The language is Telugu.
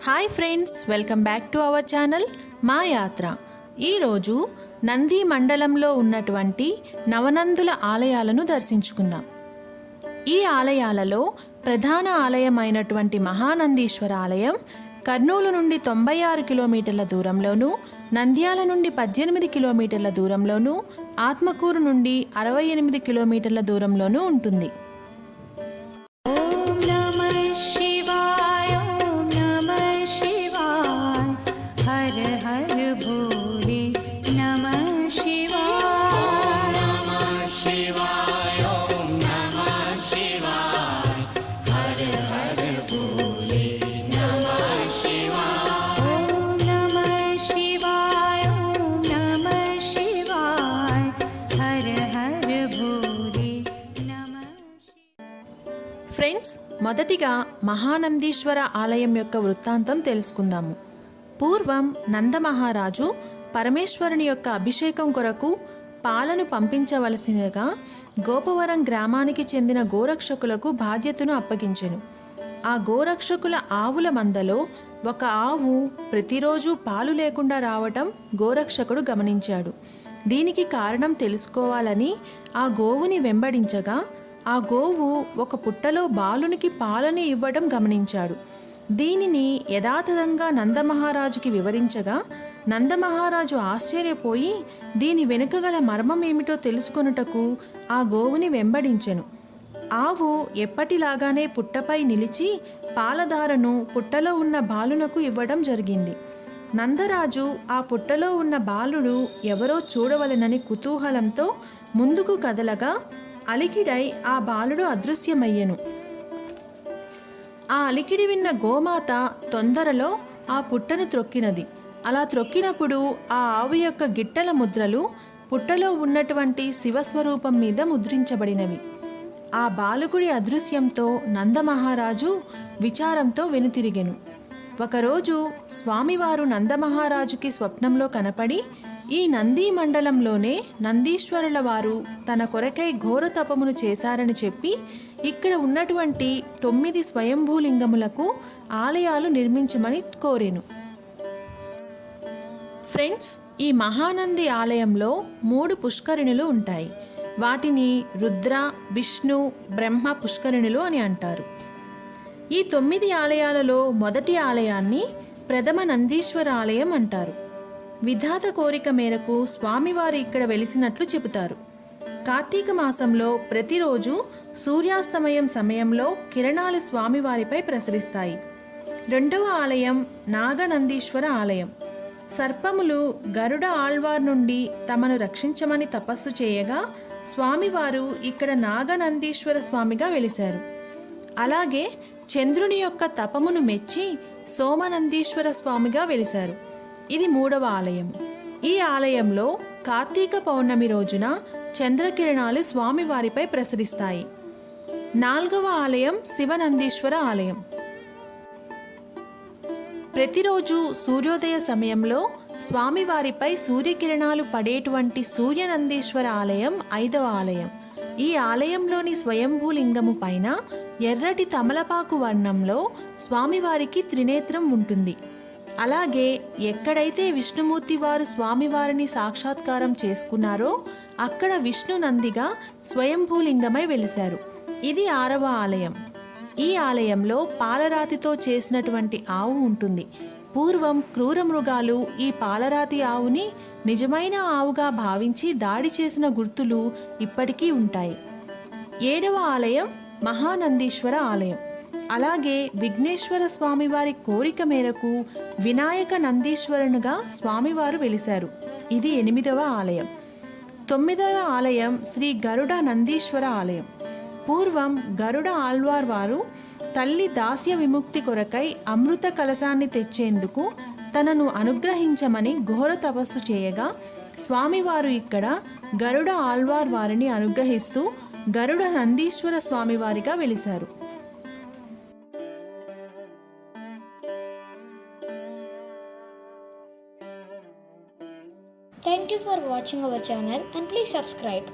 Hi friends, welcome back to our channel మా యాత్ర. ఈరోజు నంది మండలంలో ఉన్నటువంటి నవనందుల ఆలయాలను దర్శించుకుందాం. ఈ ఆలయాలలో ప్రధాన ఆలయమైనటువంటి మహానందీశ్వర ఆలయం కర్నూలు నుండి 96 కిలోమీటర్ల దూరంలోను, నంద్యాల నుండి 18 కిలోమీటర్ల దూరంలోను, ఆత్మకూరు నుండి 68 కిలోమీటర్ల దూరంలోనూ ఉంటుంది. ఫ్రెండ్స్, మొదటిగా మహానందీశ్వర ఆలయం యొక్క వృత్తాంతం తెలుసుకుందాము. పూర్వం నందమహారాజు పరమేశ్వరుని యొక్క అభిషేకం కొరకు పాలను పంపించవలసినగా గోపవరం గ్రామానికి చెందిన గోరక్షకులకు బాధ్యతను అప్పగించెను. ఆ గోరక్షకుల ఆవుల మందలో ఒక ఆవు ప్రతిరోజు పాలు లేకుండా రావటం గోరక్షకుడు గమనించాడు. దీనికి కారణం తెలుసుకోవాలని ఆ గోవుని వెంబడించగా ఆ గోవు ఒక పుట్టలో బాలునికి పాలని ఇవ్వడం గమనించాడు. దీనిని యథాతథంగా నందమహారాజుకి వివరించగా నందమహారాజు ఆశ్చర్యపోయి దీని వెనుక గల మర్మం ఏమిటో తెలుసుకొనుటకు ఆ గోవుని వెంబడించెను. ఆవు ఎప్పటిలాగానే పుట్టపై నిలిచి పాలధారను పుట్టలో ఉన్న బాలునకు ఇవ్వడం జరిగింది. నందరాజు ఆ పుట్టలో ఉన్న బాలుడు ఎవరో చూడవలెనని కుతూహలంతో ముందుకు కదలగా అలికిడై ఆ బాలుడు అదృశ్యమయ్యెను. ఆ అలికిడి విన్న గోమాత తొందరలో ఆ పుట్టను త్రొక్కినది. అలా త్రొక్కినప్పుడు ఆ ఆవు యొక్క గిట్టల ముద్రలు పుట్టలో ఉన్నటువంటి శివస్వరూపం మీద ముద్రించబడినవి. ఆ బాలకుడి అదృశ్యంతో నందమహారాజు విచారంతో వెనుతిరిగెను. ఒకరోజు స్వామివారు నందమహారాజుకి స్వప్నంలో కనపడి, ఈ నంది మండలంలోనే నందీశ్వరుల వారు తన కొరకై ఘోర తపమును చేశారని చెప్పి ఇక్కడ ఉన్నటువంటి 9 స్వయంభూలింగములకు ఆలయాలు నిర్మించమని కోరెను. ఫ్రెండ్స్, ఈ మహానంది ఆలయంలో 3 పుష్కరిణులు ఉంటాయి. వాటిని రుద్ర, విష్ణు, బ్రహ్మ పుష్కరిణులు అని అంటారు. ఈ 9 ఆలయాలలో మొదటి ఆలయాన్ని ప్రథమ నందీశ్వర ఆలయం అంటారు. విధాత కోరిక మేరకు స్వామివారు ఇక్కడ వెలిసినట్లు చెబుతారు. కార్తీక మాసంలో ప్రతిరోజు సూర్యాస్తమయం సమయంలో కిరణాలు స్వామివారిపై ప్రసరిస్తాయి. రెండవ ఆలయం నాగనందీశ్వర ఆలయం. సర్పములు గరుడ ఆళ్వార్ నుండి తమను రక్షించమని తపస్సు చేయగా స్వామివారు ఇక్కడ నాగనందీశ్వర స్వామిగా వెలిశారు. అలాగే చంద్రుని యొక్క తపమును మెచ్చి సోమనందీశ్వర స్వామిగా వెలిశారు. ఇది మూడవ ఆలయం. ఈ ఆలయంలో కార్తీక పౌర్ణమి రోజున చంద్రకిరణాలు స్వామివారిపై ప్రసరిస్తాయి. నాలుగవ ఆలయం శివనందీశ్వర ఆలయం. ప్రతిరోజు సూర్యోదయ సమయంలో స్వామివారిపై సూర్యకిరణాలు పడేటువంటి సూర్యనందీశ్వర ఆలయం ఐదవ ఆలయం. ఈ ఆలయంలోని స్వయంభూలింగము పైన ఎర్రటి తమలపాకు వర్ణంలో స్వామివారికి త్రినేత్రం ఉంటుంది. అలాగే ఎక్కడైతే విష్ణుమూర్తి వారు స్వామివారిని సాక్షాత్కారం చేసుకున్నారో అక్కడ విష్ణు నందిగా స్వయంభూలింగమై వెలిశారు. ఇది ఆరవ ఆలయం. ఈ ఆలయంలో పాలరాతితో చేసినటువంటి ఆవు ఉంటుంది. పూర్వం క్రూర మృగాలు ఈ పాలరాతి ఆవుని నిజమైన ఆవుగా భావించి దాడి చేసిన గుర్తులు ఇప్పటికీ ఉంటాయి. ఏడవ ఆలయం మహానందీశ్వర ఆలయం. అలాగే విఘ్నేశ్వర స్వామివారి కోరిక మేరకు వినాయక నందీశ్వరునిగా స్వామివారు వెలిశారు. ఇది 8వ ఆలయం. 9వ ఆలయం శ్రీ గరుడ నందీశ్వర ఆలయం. పూర్వం గరుడ ఆళ్వార్ వారు తల్లి దాస్య విముక్తి కొరకై అమృత కలశాన్ని తెచ్చేందుకు తనను అనుగ్రహించమని ఘోర తపస్సు చేయగా స్వామివారు ఇక్కడ గరుడ ఆళ్వార్ వారిని అనుగ్రహిస్తూ గరుడ Nandeeswara స్వామివారిగా వెలిశారు. Thank you for watching our channel and please subscribe.